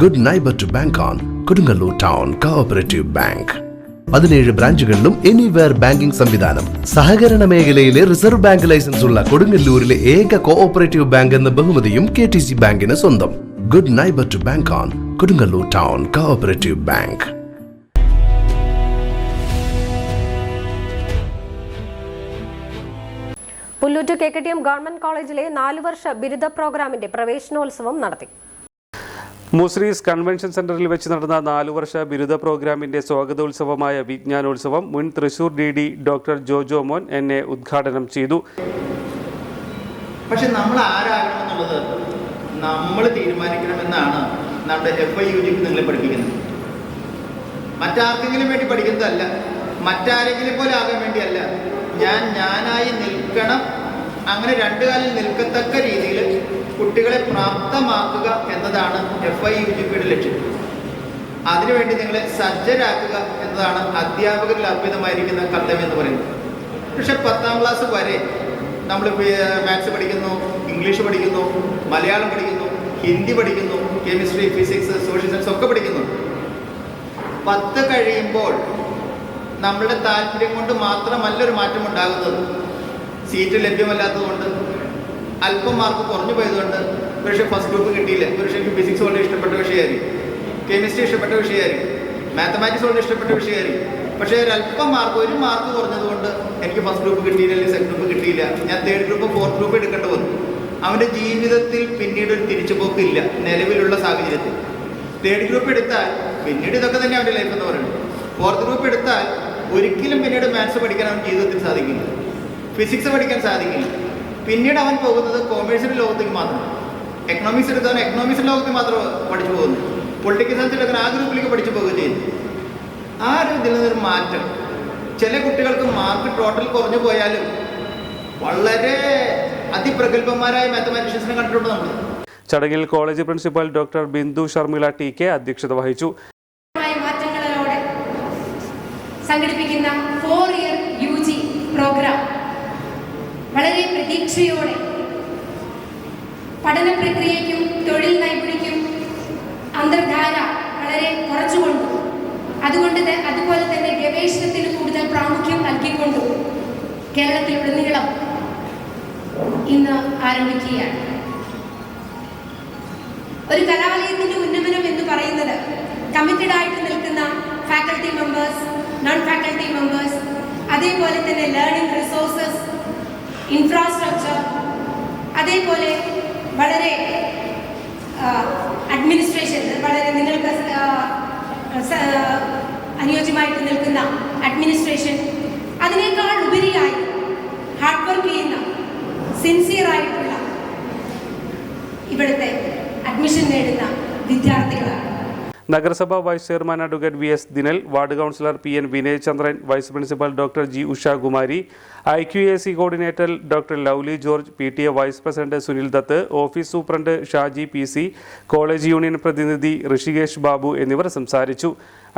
Good neighbour to bank on Kodungallur town cooperative bank. 17 ബ്രാഞ്ചുകളിലും anywhere banking സംവിധാനം. സഹകരണ മേഖലയിലെ റിസർവ് ബാങ്ക് ലൈസൻസ് ഉള്ള കൊടുങ്ങല്ലൂരിലെ ഏക കോഓപ്പറേറ്റീവ് ബാങ്ക് എന്ന ബഹുമതിയും KTC ബാങ്കിന് സ്വന്തം. Good neighbour to bank on Kodungallur town cooperative bank. Pullut KKTM government കോളേജിലെ 4 വർഷ ബിരുദ പ്രോഗ്രാമിന്റെ പ്രവേശനോത്സവം നടത്തി. മുസ്രീസ് കൺവെൻഷൻ സെന്ററിൽ വെച്ച് നടന്ന 4 വർഷ ബിരുദ പ്രോഗ്രാമിന്റെ സ്വാഗതോത്സവമായ വിജ്ഞാനോത്സവം മുൻ തൃശൂർ DD ഡോക്ടർ ജോജോ മോൻ എന്നെ ഉദ്ഘാടനം ചെയ്തു. പക്ഷെ നമ്മൾ ആരാകണം എന്നുള്ളത് നമ്മൾ തീരുമാനിക്കണമെന്നാണ് നമ്മുടെ FIUG നിങ്ങളെ പഠിപ്പിക്കുന്നത്. മറ്റാർക്കെങ്കിലും വേണ്ടി പഠിക്കുന്നതല്ല, മറ്റാരെങ്കിലും പോലെ ആകാൻ വേണ്ടിയല്ല. ഞാനായി നിൽക്കണം, അങ്ങനെ 2 കാലിൽ നിൽക്കത്തക്ക രീതിയിൽ കുട്ടികളെ പ്രാപ്തമാക്കുക എന്നതാണ് FIUGയുടെ ലക്ഷ്യം. അതിനുവേണ്ടി നിങ്ങളെ സജ്ജരാക്കുക എന്നതാണ് അധ്യാപകരിൽ അർപ്പിതമായിരിക്കുന്ന കർത്തവ്യം എന്ന് പറയുന്നത്. പക്ഷെ 10ാം ക്ലാസ് വരെ നമ്മൾ മാത്സ് പഠിക്കുന്നു, ഇംഗ്ലീഷ് പഠിക്കുന്നു, മലയാളം പഠിക്കുന്നു, ഹിന്ദി പഠിക്കുന്നു, കെമിസ്ട്രി, ഫിസിക്സ്, സോഷ്യൽ സയൻസ് ഒക്കെ പഠിക്കുന്നു. 10 കഴിയുമ്പോൾ നമ്മളുടെ താല്പര്യം കൊണ്ട് മാത്രമല്ല ഒരു മാറ്റം ഉണ്ടാകുന്നത്. സീറ്റ് ലഭ്യമല്ലാത്തതുകൊണ്ട്, അല്പം മാർക്ക് കുറഞ്ഞു പോയതുകൊണ്ട്, പക്ഷേ ഫസ്റ്റ് ഗ്രൂപ്പ് കിട്ടിയില്ല. പക്ഷേ എനിക്ക് ഫിസിക്സ് വളരെ ഇഷ്ടപ്പെട്ട വിഷയമായിരിക്കും, കെമിസ്ട്രി ഇഷ്ടപ്പെട്ട വിഷയമായിരിക്കും, മാത്തമാറ്റിക്സ് വളരെ ഇഷ്ടപ്പെട്ട വിഷയമായിരിക്കും. പക്ഷേ ഒരല്പം മാർക്ക്, 1 മാർക്ക് കുറഞ്ഞതുകൊണ്ട് എനിക്ക് ഫസ്റ്റ് ഗ്രൂപ്പ് കിട്ടിയില്ല, അല്ലെങ്കിൽ സെക്കൻഡ് ഗ്രൂപ്പ് കിട്ടിയില്ല. ഞാൻ 3rd ഗ്രൂപ്പ് 4th ഗ്രൂപ്പ് എടുക്കേണ്ടി വന്നു. അവൻ്റെ ജീവിതത്തിൽ പിന്നീട് ഒരു തിരിച്ചുപോക്കില്ല നിലവിലുള്ള സാഹചര്യത്തിൽ. 3rd ഗ്രൂപ്പ് എടുത്താൽ പിന്നീട് ഇതൊക്കെ തന്നെ അവൻ്റെ ലൈഫ് എന്ന് പറയുന്നത്. 4th ഗ്രൂപ്പ് എടുത്താൽ ഒരിക്കലും പിന്നീട് മാത്സ് പഠിക്കാൻ അവൻ ജീവിതത്തിൽ സാധിക്കില്ല, ഫിസിക്സ് പഠിക്കാൻ സാധിക്കില്ല. പിന്നീട് അവൻ പോകുന്നത് കൊമേഴ്സിൻ്റെ ലോകത്തേക്ക് മാത്രം. എക്കണോമിക്സ് എടുത്തവൻ എക്കണോമിക്സിൻ്റെ ലോകത്തിൽ മാത്രം പഠിച്ചു പോകുന്നു. പൊളിറ്റിക്കൽ സയൻസ് എടുക്കാൻ ആ ഗ്രൂപ്പിലേക്ക് പഠിച്ചു പോവുകയും ചെയ്യുന്നു. ആ ഒരു ഇതിൽ നിന്നൊരു മാറ്റം. ചില കുട്ടികൾക്ക് മാർക്ക് ടോട്ടൽ കുറഞ്ഞു പോയാലും വളരെ അതിപ്രഗത്ഭന്മാരായ മാത്തമാറ്റീഷ്യൻസിനെ കണ്ടിട്ടുണ്ട് നമ്മൾ. ചടങ്ങിൽ college principal doctor Bindu Sharmila TK അധ്യക്ഷത വഹിച്ചു. മാറ്റങ്ങളോടെ സംഘടിപ്പിക്കുന്ന 4 ഇയർ UG പ്രോഗ്രാം വളരെ പ്രതീക്ഷയോടെ പഠന പ്രക്രിയയ്ക്കും തൊഴിൽ നൈപുണ്യക്കും അന്തർധാര വളരെ കുറച്ചുകൊണ്ടും അതുപോലെ തന്നെ ഗവേഷണത്തിന് കൂടുതൽ പ്രാമുഖ്യം നൽകിക്കൊണ്ടും കേരളത്തിലുടനീളം ഇന്ന് ആരംഭിക്കുകയാണ്. ഒരു കലാലയത്തിന്റെ ഉന്നമനം എന്ന് പറയുന്നത് കമ്മിറ്റഡ് ആയിട്ട് നിൽക്കുന്ന faculty members, non faculty members, അതേപോലെ തന്നെ ലേണിംഗ് റിസോഴ്സസ്, ഇൻഫ്രാസ്ട്രക്ചർ, അതേപോലെ വളരെ അഡ്മിനിസ്ട്രേഷൻ, വളരെ നിങ്ങൾക്ക് അനുയോജ്യമായിട്ട് നിൽക്കുന്ന അഡ്മിനിസ്ട്രേഷൻ, അതിനേക്കാൾ ഉപരിയായി ഹാർഡ് വർക്ക് ചെയ്യുന്ന സിൻസിയറായിട്ടുള്ള ഇവിടുത്തെ അഡ്മിഷൻ നേടുന്ന വിദ്യാർത്ഥികളാണ്. നഗരസഭാ vice chairman advocate VS Dinal, ward councillor PN Vinay Chandran, vice principal doctor G Ushakumari, IQAC coordinator doctor Lovely George, PTA vice president Sunil Dutt, office superintendent Shaji PC, college union പ്രതിനിധി ഋഷികേഷ് ബാബു എന്നിവർ സംസാരിച്ചു.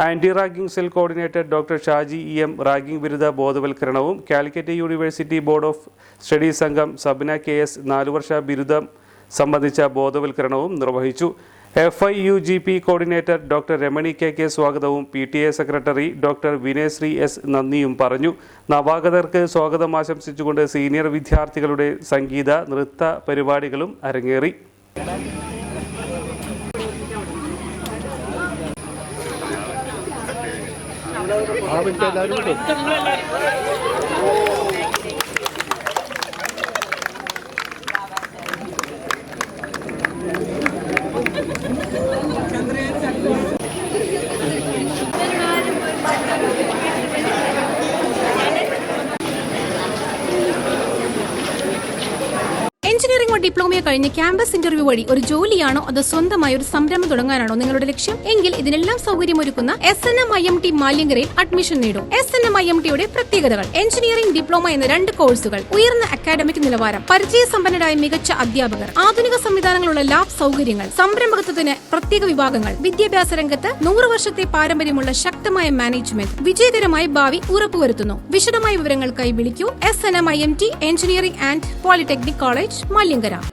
Anti ragging cell coordinator doctor Shaji EM ragging വിരുദ്ധ ബോധവൽക്കരണവും Calicut university board of studies അംഗം Sabna KS 4 വർഷ ബിരുദം സംബന്ധിച്ച ബോധവൽക്കരണവും നിർവഹിച്ചു. FIUGP coordinator doctor Ramani KK സ്വാഗതവും PTA സെക്രട്ടറി ഡോക്ടർ വിനയശ്രീ S നന്ദിയും പറഞ്ഞു. നവാഗതർക്ക് സ്വാഗതം ആശംസിച്ചുകൊണ്ട് സീനിയർ വിദ്യാർത്ഥികളുടെ സംഗീത നൃത്ത പരിപാടികളും അരങ്ങേറി. എഞ്ചിനീയറിംഗോ ഡിപ്ലോമയോ കഴിഞ്ഞ് ക്യാമ്പസ് ഇന്റർവ്യൂ വഴി ഒരു ജോലിയാണോ അതോ സ്വന്തമായി ഒരു സംരംഭം തുടങ്ങാനാണോ നിങ്ങളുടെ ലക്ഷ്യം? എങ്കിൽ ഇതിനെല്ലാം സൗകര്യമൊരുക്കുന്ന SNM-IMT മാലിയങ്കരയിൽ അഡ്മിഷൻ നേടും. SNM-IMTയുടെ പ്രത്യേകതകൾ: എഞ്ചിനീയറിംഗ് ഡിപ്ലോമ എന്ന 2 കോഴ്സുകൾ, ഉയർന്ന അക്കാഡമിക് നിലവാരം, പരിചയസമ്പന്നരായ മികച്ച അധ്യാപകർ, ആധുനിക സംവിധാനങ്ങളുള്ള ലാബ് സൗകര്യങ്ങൾ, സംരംഭകത്വത്തിന് പ്രത്യേക വിഭാഗങ്ങൾ, വിദ്യാഭ്യാസ രംഗത്ത് 100 വർഷത്തെ പാരമ്പര്യമുള്ള ശക്തമായ മാനേജ്മെന്റ്, വിജയകരമായ ഭാവി ഉറപ്പുവരുത്തുന്നു. വിശദമായ വിവരങ്ങൾക്കായി വിളിക്കൂ. SNM-IMT engineering and polytechnic college, Maliankara.